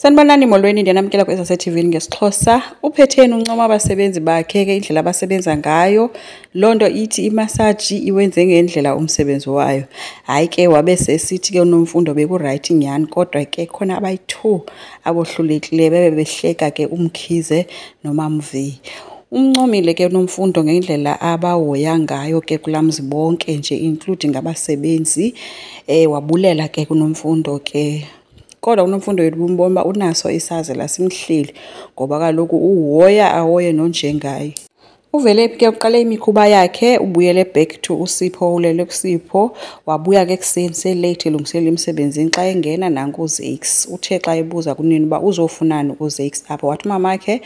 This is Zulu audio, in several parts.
Sanibonani molweni ndiyanamkela kweSA-TV ngesiXhosa. Uphetheni uncoma abasebenzi bakhe ke indlela abasebenza ngayo. Lonto ithi imasaji iwenze ngendlela umsebenzi wayo. Hayi ke wabe sesithi ke unomfundo beku-right nyani kodwa ke khona abayi-2 abohlulekileyo bebehleka ke umkhize noma mvi. Umncomile ke unomfundo ngendlela abahoya ngayo ke kulamzi bonke nje including abasebenzi. Wabulela ke kunomfundo ke kodwa unomfundo yethu bumbona unaso isazela simhleli ngoba kaloku uhoya ahoye nonjengaye. Uvele ke uqale imikhuba yakhe ubuyele back to uSipho ulele kuSipho wabuya ke kuseni selate elungiselela emsebenzini xa engena nanku uZakes uthe xa ebuza kunini uba uzofunani uZakes apha wathi mamakhe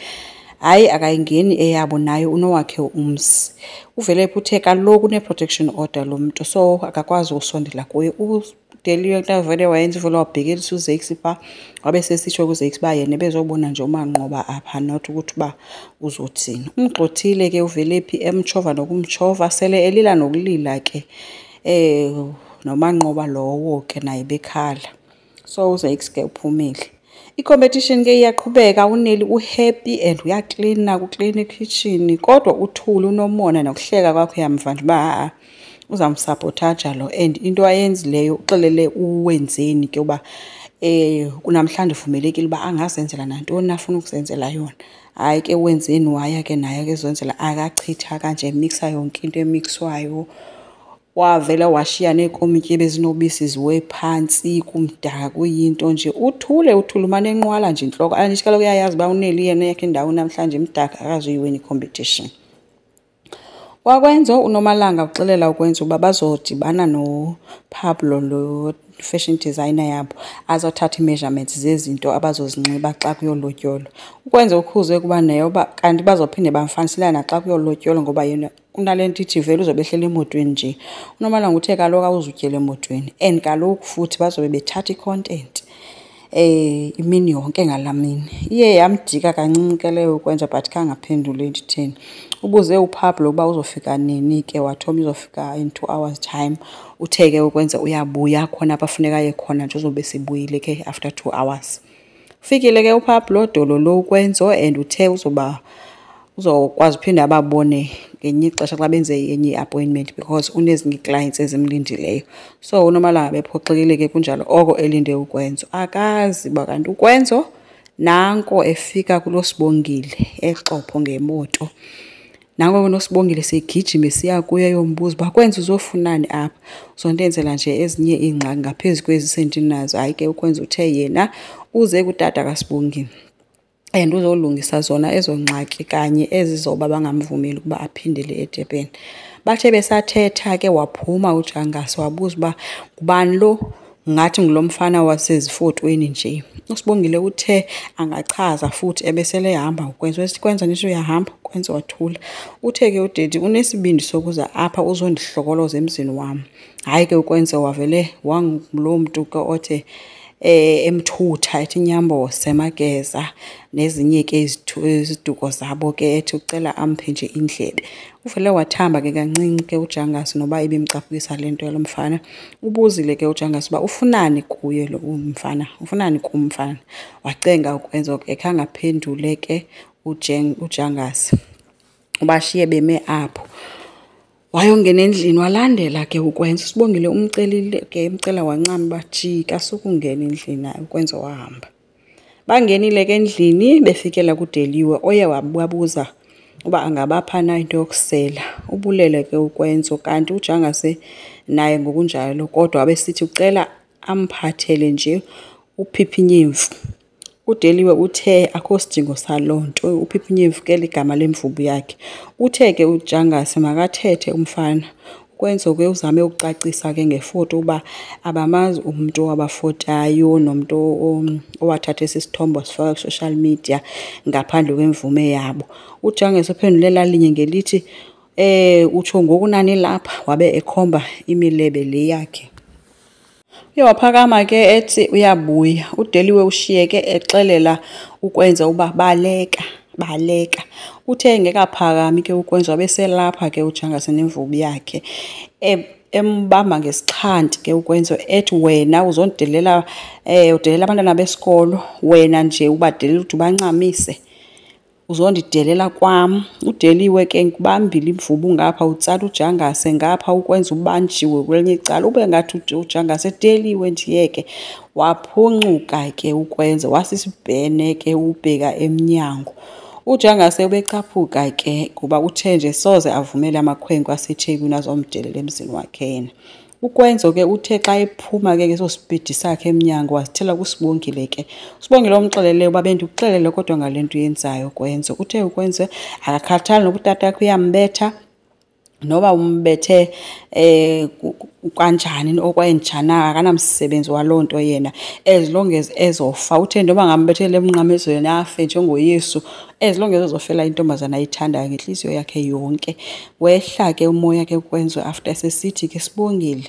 hayi akayingeni eyabo nayo unowakhe umsi. Uvele uthe kaloku une-protection order lo muntu so akakwazi usondela kuye. Deliwe ntavele wayenza uvela wabhekelisa uZakes pha wabe sesitsho kuZakes ba yena bezobona nje umanqoba apha not ukuthi ba uzothini. Umgxothile ke uvelephi emchova nokumchova sele elila nokulila ke nomanqoba lowo ke naye bekhala. So uZakes ke uphumile. I-competition ke iyaqhubeka uneli uhappy and uyacleana kuclean ekitchen kodwa uthula unomona nokuhleka kwakhe yamva nje ba uzamsupporta lo and into ayenzileyo uxelele uwenzeni ke uba kunamhlanje uvumelekile uba angazenzela nantoni afuna ukuzenzela yona. Hayi ke wenzeni waya ke naye ke ezenzela akachitha kanje mixa yonke into emixwayo. Wavela washiya nekomityi bezinobisi ziwe phansi kumdaka kuyinto nje uthule umane enqwala nje inhloko andithi kaloku uyayazi ba uneli yena yakhe indawo namhlanje imdaka akazoyiwini competition. Wakwenzo uNomalanga uxelela ukwenza uba bazodibana noPablo lo fashion designer yabo azothatha imeasurements zezinto abazozinxiba xa kuyolotyolo. Ukwenza ukhuze kuba nayo ba kanti bazophinde bamfaniselana xa kuyolotyolo ngoba yena unalento ithi vele uzobehlela emotweni nje. uNomalanga uthe kaloku awuzutyela emotweni and kaloku futhi bazobe bethatha icontent imini yonke ngalamini. Iye yamdika kancinci ke leyo ukwenza but kangaphendule enditheni. Ubuze uPablo uba uzofika nini ke wathoma uzofika in 2 hours time. Utheke ukwenza uyabuya khona abafuneka ye khona nje uzobe sibuyile ke after 2 hours. Fikile ke uPablo dolo lo ukwenzo and uthe uzokwazi uphinda ababone ngenye ixesha xa benze enye appointment because unezinye clients ezimlindileyo. So uNomalanga bephoxekile ke kunjalo oko elinde ukwenzo akazi ba kanti ukwenzo nanko efika kulo Sibongile Ixopo ngemoto. Nango uNosibongile segijima siya kuye yombuzo bakwenza uzofunani apha uzondenzela nje ezinye ingxaki ngaphezulu kwezisentini nazo. Hayi ke ukwenza uthe yena uze kutata kaSibongile and uzolungisa zona ezongxaki kanye ezizoba bangamvumeli ukuba aphindele eDurban. Bathe besathetha ke waphuma uJangasi wabuza uba kubani lo ngathi ngilomfana wasezifotweni nje. uSibongile uthe angachaza futhi ebesele ehamba ukwenza wesikwenza nje uyahamba ukwenza wathula. Uthe ke udedi unesibindi sokuza apha uzondihlokoloza emzini wami. Hayi ke ukwenza wavele wangulo muntu ke othe emthutha ethi Nyambo semageza nezinye ke iziduko zabo ke ethi ucela amphe nje indlebe. Uvele wathamba ke kancinci ke uJangasi noba ibimcaphukisa lento yalomfana. Ubuzile ke uJangasi uba ufunani kuye lo umfana ufunani kumfana. Wacenga ukwenza ke khangaphendule ke uJangasi. Ubashiye beme apho. Wayongena endlini walandela ke ukwenza uSibongile umcelile ke emcela wancama bajika sokungena endlini ukwenza wahamba. Bangenile ke endlini befikela kuDeliwe oye wabuza uba angabapha na into yokusela. Ubulele ke ukwenza kanti uJangase naye ngokunjalo kodwa abesithi ucela amphathele nje uPhiphinyemfu. uDeliwe uthe akho sidingo salonto uPhiphinyemfu ke ligama lemvubu yakhe. Uthe ke uJangase makathethe umfana. Kwenzo ke uzame ukucacisa ke ngefoto uba abamazi umuntu wabafotayo nomuntu owathatha isithombe sifaka ku social media ngaphandle kwemvume yabo. uJangase uphendulela linye ngelithi utsho ngokunani lapha wabe ekhomba imilebe le yakhe. Waphakama ke ethi uyabuya. uDeliwe ushiyeke exelela ukwenza uba baleka. Uthe engekaphakami ke uKwenzo wabeselapha ke uJangase nemvubu yakhe embamba ngesixhanti ke uKwenzo ethi wena uzondelela udelela abantwana besikolo, wena nje ubadelela ukuthi ubancamise, uzondidelela kwam. Udeliwe ke ngibambile imvubu ngapha, utsala uJangase ngapha, uKwenza ubanjiwe kwelinye icala. Ube ngathi uJangase edeliwe ndiyeke, waphuncuka ke uKwenza wasisibhene ke ubheka emnyango. uJangase ubecaphuka ke kuba uthe nje soze avumele amakhwenkwe aseThekwini azomdelela emzini wakhe yena. uKwenzo ke uthe xa ephuma ke ngeso speed sakhe emnyango wazithela kuSibongile ke. uSibongile omxelele uba bendikuxelele kodwa ngalento uyenzayo Kwenzo. Uthe uKwenzo akakhathali nokuba utata yakhe uyambetha noba umbethe kanjani okwayenjana, akanamsebenzi waloo nto yena, as long as ezofa. Uthe noma ngambethele emnqamezweni afe njengoYesu, as long as ezofela intombazana ayithandayo ngenhliziyo yakhe yonke. Wehla ke umoya ke uKwenzo after sesithi ke Sibongile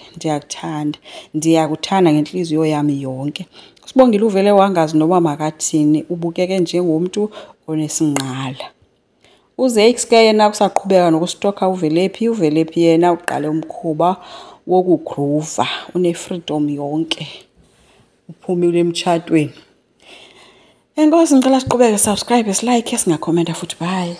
ndiyakuthanda ngenhliziyo yami yonke. uSibongile uvele wangazi noba makathini, ubukeke njengomuntu onesinqala. uZakes ke yena kusaqhubeka nokustoka uVelephi yena uqale umkhuba wokugroova, une-freedom yonke, uphumile emtshatweni. Enkosi ngicela siqhubeke, subscribe, like, singakhomenta futhi, bye.